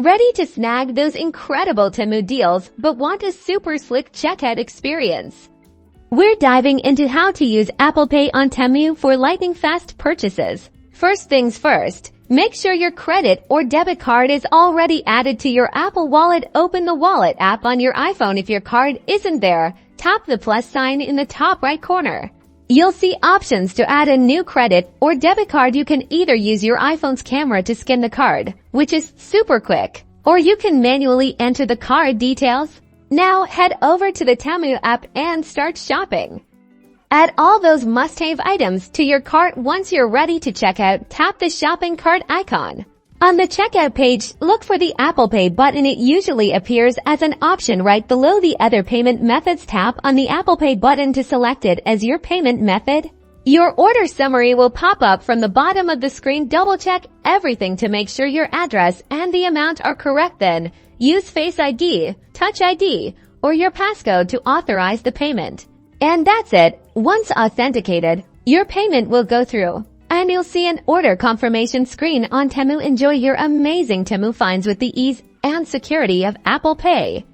Ready to snag those incredible Temu deals but want a super slick checkout experience? We're diving into how to use Apple Pay on Temu for lightning-fast purchases. First things first, make sure your credit or debit card is already added to your Apple Wallet. Open the Wallet app on your iPhone. If your card isn't there, tap the plus sign in the top right corner. You'll see options to add a new credit or debit card. You can either use your iPhone's camera to scan the card, which is super quick, or you can manually enter the card details. Now head over to the Temu app and start shopping. Add all those must-have items to your cart. Once you're ready to check out, tap the shopping cart icon. On the checkout page, look for the Apple Pay button. It usually appears as an option right below the other payment methods. Tap on the Apple Pay button to select it as your payment method. Your order summary will pop up from the bottom of the screen. Double-check everything to make sure your address and the amount are correct. Then, use Face ID, Touch ID, or your passcode to authorize the payment. And that's it. Once authenticated, your payment will go through, and you'll see an order confirmation screen on Temu. Enjoy your amazing Temu finds with the ease and security of Apple Pay.